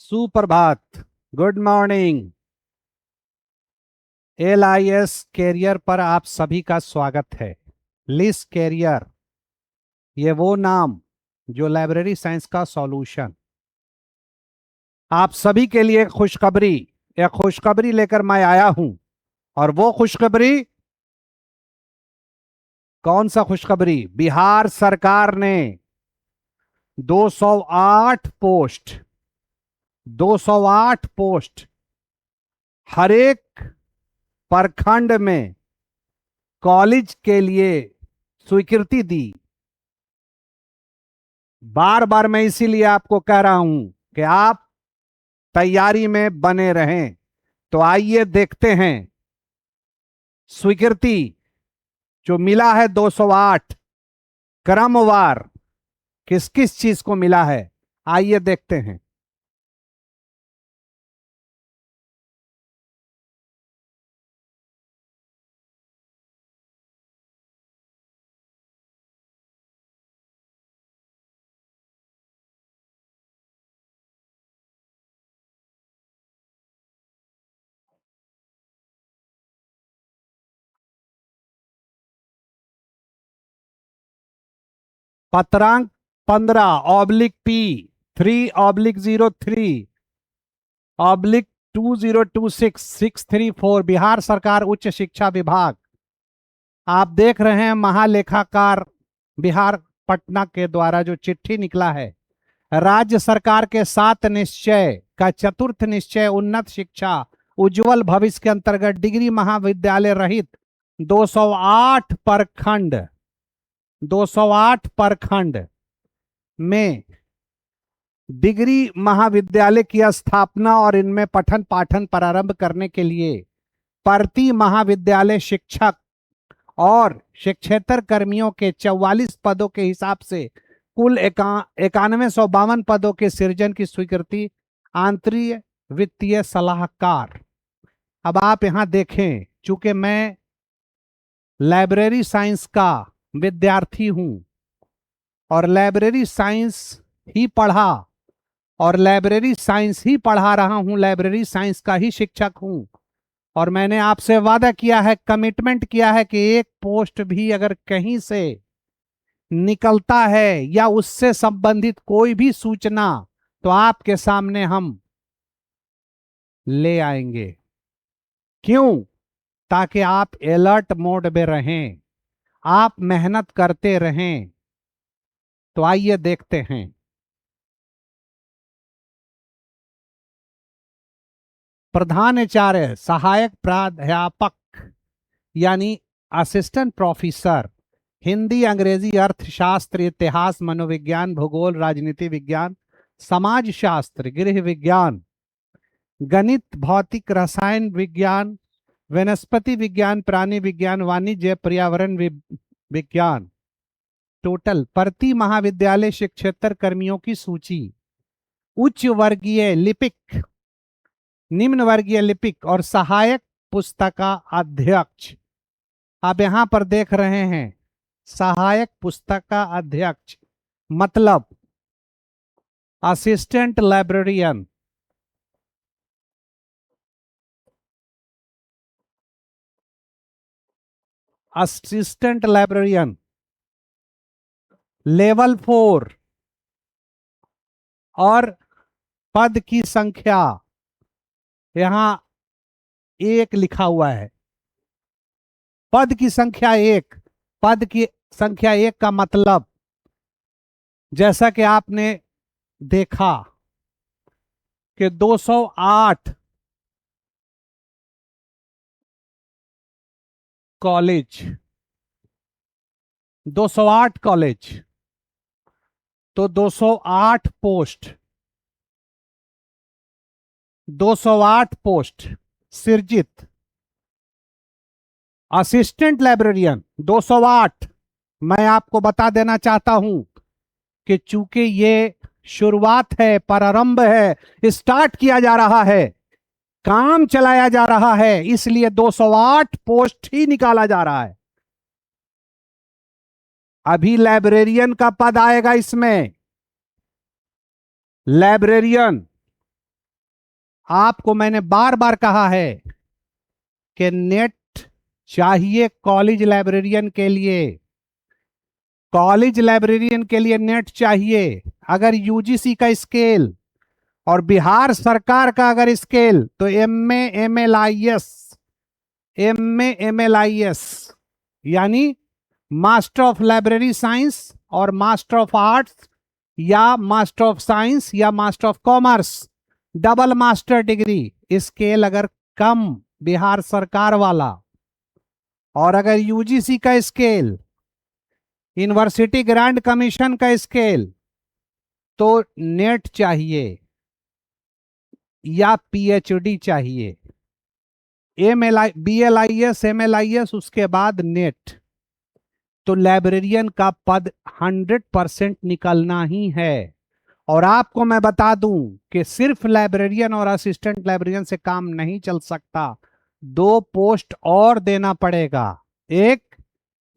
सुप्रभात। Good morning. LIS career पर आप सभी का स्वागत है। लिस कैरियर, ये वो नाम जो लाइब्रेरी साइंस का सॉल्यूशन। आप सभी के लिए एक खुशखबरी लेकर मैं आया हूं। और वो खुशखबरी, कौन सा खुशखबरी? बिहार सरकार ने 208 पोस्ट 208 पोस्ट हर एक प्रखंड में कॉलेज के लिए स्वीकृति दी। बार बार मैं इसीलिए आपको कह रहा हूं कि आप तैयारी में बने रहें। तो आइए देखते हैं स्वीकृति जो मिला है 208, क्रमवार किस किस चीज को मिला है। आइए देखते हैं। पत्रांक 15/P 3/03/2026-634 बिहार सरकार उच्च शिक्षा विभाग। आप देख रहे हैं महालेखाकार बिहार पटना के द्वारा जो चिट्ठी निकला है। राज्य सरकार के 7 निश्चय का चतुर्थ निश्चय उन्नत शिक्षा उज्जवल भविष्य के अंतर्गत डिग्री महाविद्यालय रहित 208 प्रखंड 208 प्रखंड में डिग्री महाविद्यालय की स्थापना और इनमें पठन पाठन प्रारंभ करने के लिए प्रति महाविद्यालय शिक्षक और शिक्षेतर कर्मियों के 44 पदों के हिसाब से कुल 9152 पदों के सृजन की स्वीकृति। आंतरिक वित्तीय सलाहकार। अब आप यहां देखें, चूंकि मैं लाइब्रेरी साइंस का विद्यार्थी हूं और लाइब्रेरी साइंस ही पढ़ा और लाइब्रेरी साइंस ही पढ़ा रहा हूं, लाइब्रेरी साइंस का ही शिक्षक हूं। और मैंने आपसे वादा किया है, कमिटमेंट किया है कि एक पोस्ट भी अगर कहीं से निकलता है या उससे संबंधित कोई भी सूचना तो आपके सामने हम ले आएंगे। क्यों? ताकि आप अलर्ट मोड में रहें, आप मेहनत करते रहें। तो आइए देखते हैं। प्रधानाचार्य, सहायक प्राध्यापक यानी असिस्टेंट प्रोफेसर, हिंदी, अंग्रेजी, अर्थशास्त्र, इतिहास, मनोविज्ञान, भूगोल, राजनीति विज्ञान, समाज शास्त्र, गृह विज्ञान, गणित, भौतिक, रसायन विज्ञान, वनस्पति विज्ञान, प्राणी विज्ञान, वाणिज्य, पर्यावरण विज्ञान। टोटल प्रति महाविद्यालय शिक्षेतर कर्मियों की सूची। उच्च वर्गीय लिपिक, निम्न वर्गीय लिपिक और सहायक पुस्तकाध्यक्ष। आप यहां पर देख रहे हैं सहायक पुस्तकाध्यक्ष मतलब assistant librarian. Assistant librarian level 4 और पद की संख्या यहां 1 लिखा हुआ है। पद की संख्या 1, पद की संख्या 1 का मतलब जैसा कि आपने देखा कि 208 कॉलेज, 208 कॉलेज तो 208 पोस्ट, 208 पोस्ट सृजित। Assistant librarian 208। मैं आपको बता देना चाहता हूं कि चूंकि ये शुरुआत है, प्रारंभ है, स्टार्ट किया जा रहा है, काम चलाया जा रहा है, इसलिए 208 पोस्ट ही निकाला जा रहा है। अभी लाइब्रेरियन का पद आएगा इसमें। लाइब्रेरियन आपको मैंने बार बार कहा है कि नेट चाहिए कॉलेज लाइब्रेरियन के लिए, कॉलेज लाइब्रेरियन के लिए नेट चाहिए। अगर यूजीसी का स्केल और बिहार सरकार का अगर स्केल, तो M A M L I S यानी मास्टर ऑफ लाइब्रेरी साइंस और मास्टर ऑफ आर्ट्स या मास्टर ऑफ साइंस या master of commerce, double master degree scale अगर कम बिहार सरकार वाला, और अगर यूजीसी का स्केल, यूनिवर्सिटी ग्रांट कमीशन का स्केल, तो नेट चाहिए या पीएचडी चाहिए। BLIS MLIS उसके बाद नेट। तो लाइब्रेरियन का पद 100% निकलना ही है। और आपको मैं बता दूं कि सिर्फ लाइब्रेरियन और असिस्टेंट लाइब्रेरियन से काम नहीं चल सकता, 2 पोस्ट और देना पड़ेगा। एक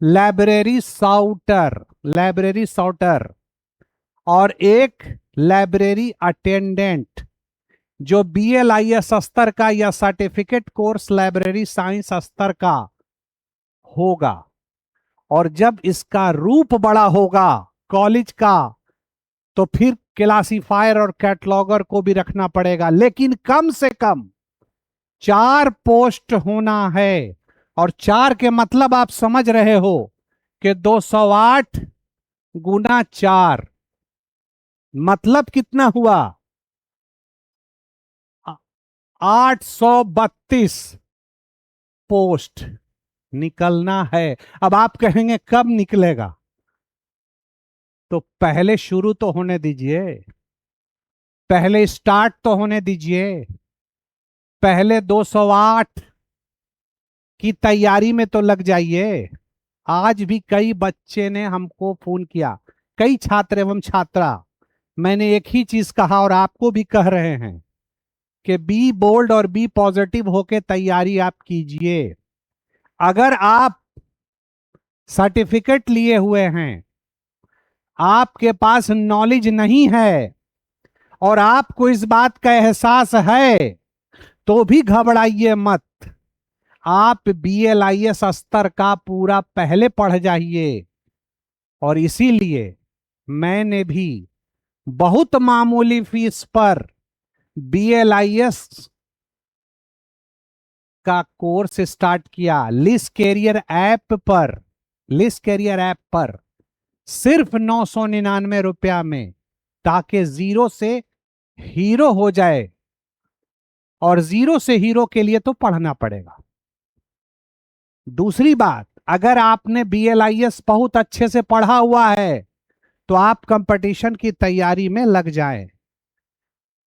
लाइब्रेरी सॉर्टर और एक लाइब्रेरी अटेंडेंट, जो BLIS स्तर का या सर्टिफिकेट कोर्स लाइब्रेरी साइंस स्तर का होगा। और जब इसका रूप बड़ा होगा कॉलेज का, तो फिर क्लासीफायर और कैटलॉगर को भी रखना पड़ेगा, लेकिन कम से कम 4 पोस्ट होना है। और 4 के मतलब आप समझ रहे हो कि 208 गुना 4 मतलब कितना हुआ, 832 पोस्ट निकलना है। अब आप कहेंगे कब निकलेगा, तो पहले शुरू तो होने दीजिए, पहले स्टार्ट तो होने दीजिए। पहले 208 की तैयारी में तो लग जाइए। आज भी कई बच्चे ने हमको फोन किया, कई छात्र एवं छात्रा, मैंने एक ही चीज कहा और आपको भी कह रहे हैं कि बी बोल्ड और बी पॉजिटिव होके तैयारी आप कीजिए। अगर आप सर्टिफिकेट लिए हुए हैं, आपके पास नॉलेज नहीं है और आपको इस बात का एहसास है, तो भी घबराइए मत। आप BLIS स्तर का पूरा पहले पढ़ जाइए। और इसीलिए मैंने भी बहुत मामूली फीस पर BLIS का कोर्स स्टार्ट किया लिस्ट कैरियर ऐप पर सिर्फ 999 रुपया में, ताकि जीरो से हीरो हो जाए। और जीरो से हीरो के लिए तो पढ़ना पड़ेगा। दूसरी बात, अगर आपने BLIS बहुत अच्छे से पढ़ा हुआ है, तो आप कंपटीशन की तैयारी में लग जाएं।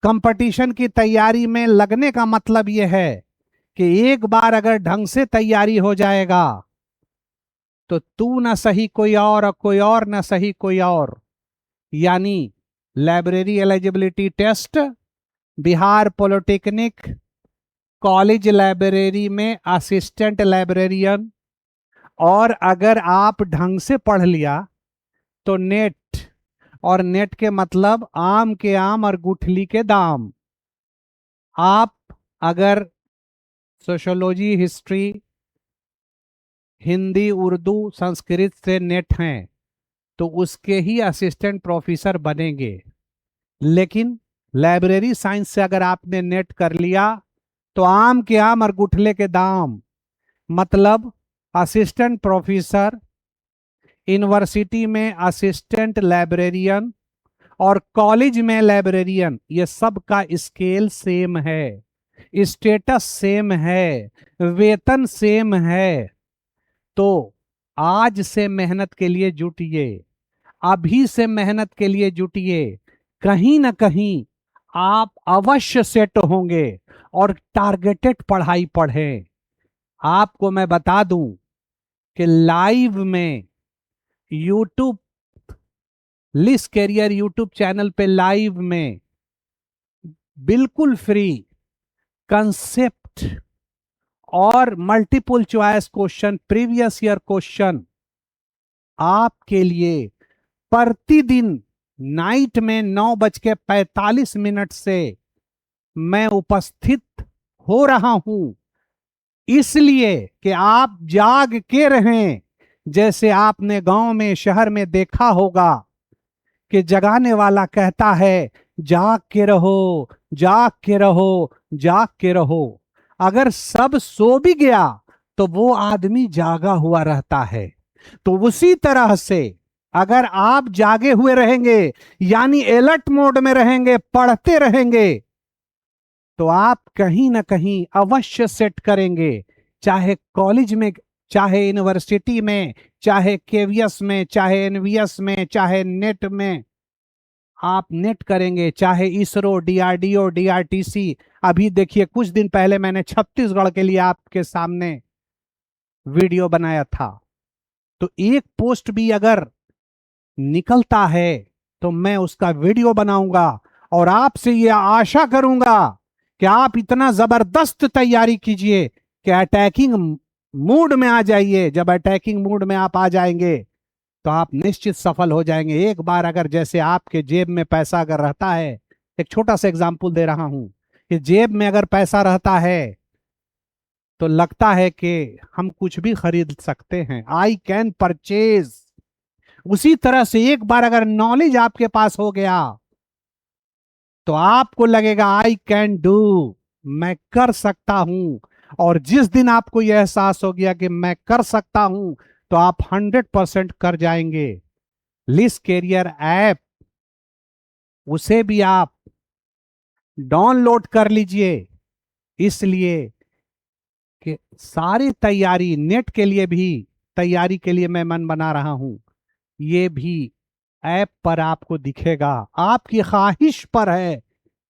कंपटीशन की तैयारी में लगने का मतलब यह है कि एक बार अगर ढंग से तैयारी हो जाएगा, तो तू ना सही कोई और ना सही कोई और, यानी library eligibility test, Bihar polytechnic college library में असिस्टेंट लाइब्रेरियन, और अगर आप ढंग से पढ़ लिया तो नेट। और नेट के मतलब आम के आम और गुठली के दाम। आप अगर सोशियोलॉजी, हिस्ट्री, हिंदी, उर्दू, संस्कृत से नेट हैं, तो उसके ही असिस्टेंट प्रोफेसर बनेंगे। लेकिन लाइब्रेरी साइंस से अगर आपने नेट कर लिया, तो आम के आम और गुठले के दाम, मतलब असिस्टेंट प्रोफेसर, यूनिवर्सिटी में असिस्टेंट लाइब्रेरियन और कॉलेज में लाइब्रेरियन, ये सब का स्केल सेम है, स्टेटस सेम है, वेतन सेम है। तो आज से मेहनत के लिए जुटिए, अभी से मेहनत के लिए जुटिए। कहीं ना कहीं आप अवश्य सेट होंगे। और टारगेटेड पढ़ाई पढ़ें। आपको मैं बता दूं कि लाइव में YouTube list career YouTube channel पे लाइव में बिल्कुल फ्री कंसेप्ट और multiple choice question, previous year question आपके लिए प्रतिदिन नाइट में 9:45 से मैं उपस्थित हो रहा हूं, इसलिए कि आप जाग के रहें। जैसे आपने गांव में, शहर में देखा होगा कि जगाने वाला कहता है जाग के रहो, जाग के रहो, जाग के रहो। अगर सब सो भी गया तो वो आदमी जागा हुआ रहता है। तो उसी तरह से अगर आप जागे हुए रहेंगे, यानी अलर्ट मोड में रहेंगे, पढ़ते रहेंगे, तो आप कहीं ना कहीं अवश्य सेट करेंगे। चाहे कॉलेज में, चाहे यूनिवर्सिटी में, चाहे केवीएस में, चाहे एनवीएस में, चाहे नेट में आप नेट करेंगे, चाहे इसरो, डीआरडीओ, डीआरटीसी। अभी देखिए, कुछ दिन पहले मैंने छत्तीसगढ़ के लिए आपके सामने वीडियो बनाया था। तो एक पोस्ट भी अगर निकलता है तो मैं उसका वीडियो बनाऊंगा और आपसे यह आशा करूंगा कि आप इतना जबरदस्त तैयारी कीजिए कि अटैकिंग मूड में आ जाइए। जब अटैकिंग मूड में आप आ जाएंगे तो आप निश्चित सफल हो जाएंगे। एक बार अगर जैसे आपके जेब में पैसा अगर रहता है, एक छोटा सा एग्जांपल दे रहा हूं कि जेब में अगर पैसा रहता है तो लगता है कि हम कुछ भी खरीद सकते हैं, आई कैन परचेज। उसी तरह से एक बार अगर नॉलेज आपके पास हो गया तो आपको लगेगा आई कैन डू, मैं कर सकता हूं। और जिस दिन आपको यह एहसास हो गया कि मैं कर सकता हूं, तो आप 100% कर जाएंगे। लिस्ट कैरियर ऐप, उसे भी आप डाउनलोड कर लीजिए, इसलिए कि सारी तैयारी नेट के लिए भी, तैयारी के लिए मैं मन बना रहा हूं। ये भी ऐप पर आपको दिखेगा। आपकी ख्वाहिश पर है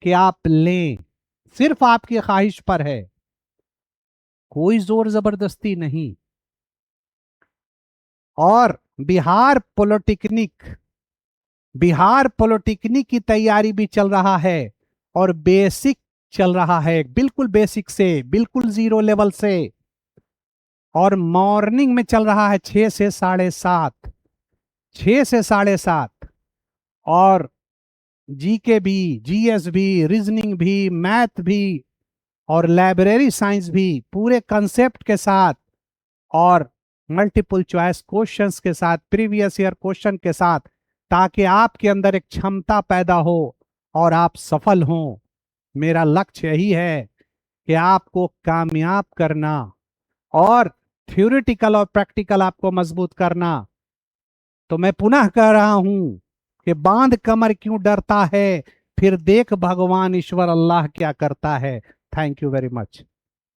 कि आप लें, सिर्फ आपकी ख्वाहिश पर है, कोई जोर जबरदस्ती नहीं। और बिहार पॉलिटेक्निक की तैयारी भी चल रहा है और बेसिक चल रहा है, बिल्कुल बेसिक से, बिल्कुल जीरो लेवल से। और मॉर्निंग में चल रहा है 6 से 7:30, 6 से 7:30। और जीके भी, जीएस भी, रीजनिंग भी, मैथ भी और लाइब्रेरी साइंस भी पूरे कंसेप्ट के साथ और मल्टीपल चॉइस क्वेश्चंस के साथ, प्रीवियस ईयर क्वेश्चन के साथ, ताकि आपके अंदर एक क्षमता पैदा हो और आप सफल हों। मेरा लक्ष्य यही है कि आपको कामयाब करना और थ्योरेटिकल और प्रैक्टिकल आपको मजबूत करना। तो मैं पुनः कह रहा हूं कि बांध कमर क्यों डरता है, फिर देख भगवान ईश्वर अल्लाह क्या करता है। Thank you very much.